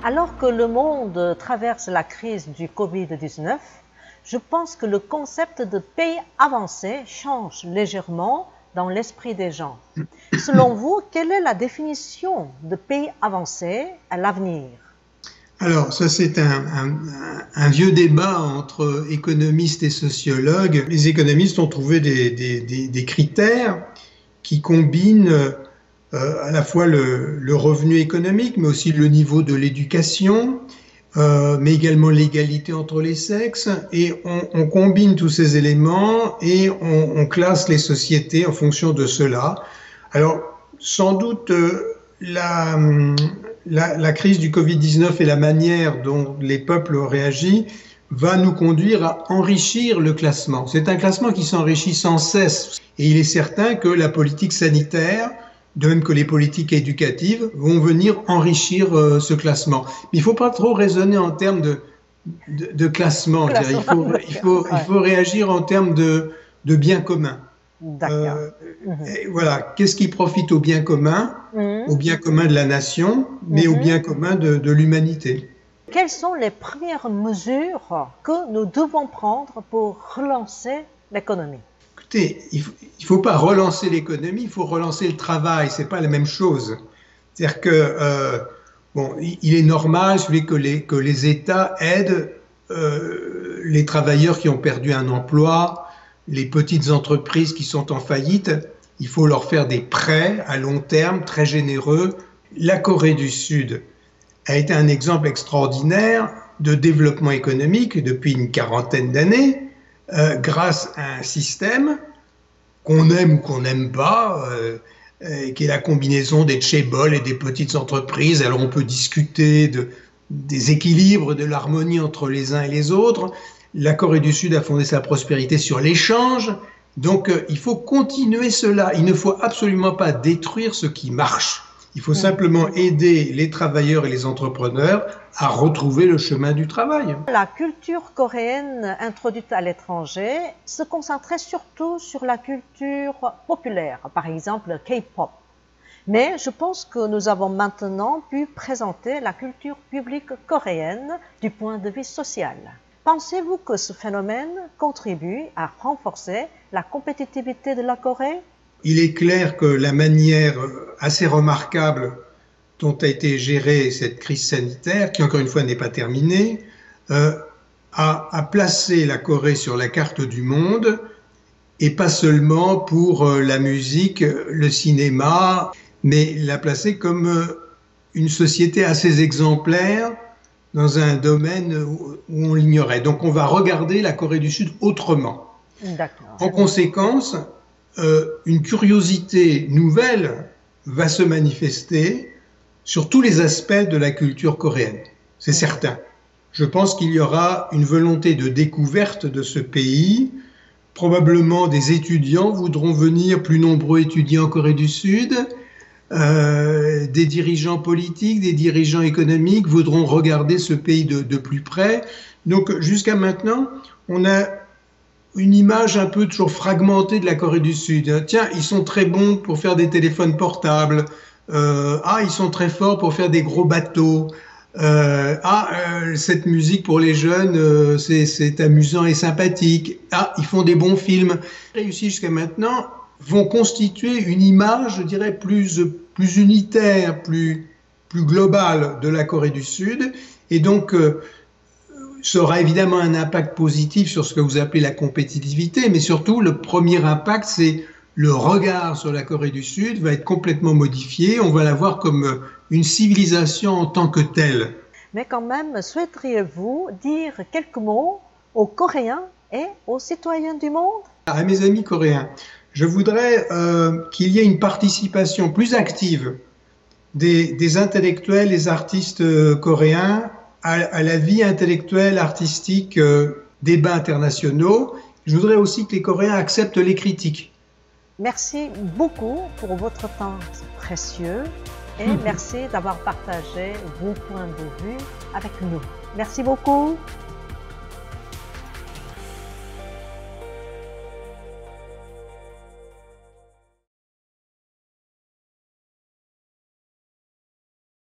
Alors que le monde traverse la crise du Covid-19, je pense que le concept de pays avancé change légèrement dans l'esprit des gens. Selon vous, quelle est la définition de pays avancé à l'avenir? Alors, ça c'est un vieux débat entre économistes et sociologues. Les économistes ont trouvé des critères qui combinent à la fois le revenu économique, mais aussi le niveau de l'éducation, mais également l'égalité entre les sexes. Et on combine tous ces éléments et on classe les sociétés en fonction de cela. Alors, sans doute, la crise du Covid-19 et la manière dont les peuples ont réagi va nous conduire à enrichir le classement. C'est un classement qui s'enrichit sans cesse. Et il est certain que la politique sanitaire, de même que les politiques éducatives, vont venir enrichir ce classement. Mais il ne faut pas trop raisonner en termes de classement. Il faut réagir en termes de bien commun. D'accord. Voilà, qu'est-ce qui profite au bien commun, au bien commun de la nation, mais au bien commun de l'humanité. Quelles sont les premières mesures que nous devons prendre pour relancer l'économie? Écoutez, il ne faut pas relancer l'économie, il faut relancer le travail, ce n'est pas la même chose. C'est-à-dire que, il est normal que les États aident les travailleurs qui ont perdu un emploi, les petites entreprises qui sont en faillite. Il faut leur faire des prêts à long terme, très généreux. La Corée du Sud a été un exemple extraordinaire de développement économique depuis une quarantaine d'années, grâce à un système qu'on aime ou qu'on n'aime pas, qui est la combinaison des chaebols et des petites entreprises. Alors on peut discuter des équilibres, de l'harmonie entre les uns et les autres. La Corée du Sud a fondé sa prospérité sur l'échange. Donc il faut continuer cela. Il ne faut absolument pas détruire ce qui marche. Il faut simplement aider les travailleurs et les entrepreneurs à retrouver le chemin du travail. La culture coréenne introduite à l'étranger se concentrait surtout sur la culture populaire, par exemple K-pop. Mais je pense que nous avons maintenant pu présenter la culture publique coréenne du point de vue social. Pensez-vous que ce phénomène contribue à renforcer la compétitivité de la Corée? Il est clair que la manière assez remarquable dont a été gérée cette crise sanitaire, qui encore une fois n'est pas terminée, a placé la Corée sur la carte du monde, et pas seulement pour la musique, le cinéma, mais l'a placée comme une société assez exemplaire dans un domaine où on l'ignorait. Donc on va regarder la Corée du Sud autrement. En conséquence, une curiosité nouvelle va se manifester sur tous les aspects de la culture coréenne. C'est certain. Je pense qu'il y aura une volonté de découverte de ce pays. Probablement des étudiants voudront venir, plus nombreux étudiants en Corée du Sud. Des dirigeants politiques, des dirigeants économiques voudront regarder ce pays de plus près. Donc jusqu'à maintenant, on a une image un peu toujours fragmentée de la Corée du Sud. Tiens, ils sont très bons pour faire des téléphones portables. Ils sont très forts pour faire des gros bateaux. Cette musique pour les jeunes, c'est amusant et sympathique. Ils font des bons films. Réussis jusqu'à maintenant vont constituer une image, je dirais, plus unitaire, plus globale de la Corée du Sud. Et donc, ça aura évidemment un impact positif sur ce que vous appelez la compétitivité, mais surtout, le premier impact, c'est le regard sur la Corée du Sud va être complètement modifié. On va la voir comme une civilisation en tant que telle. Mais quand même, souhaiteriez-vous dire quelques mots aux Coréens et aux citoyens du monde? À mes amis coréens, je voudrais qu'il y ait une participation plus active des intellectuels, des artistes coréens à la vie intellectuelle, artistique, débats internationaux. Je voudrais aussi que les Coréens acceptent les critiques. Merci beaucoup pour votre temps précieux et merci d'avoir partagé vos points de vue avec nous. Merci beaucoup.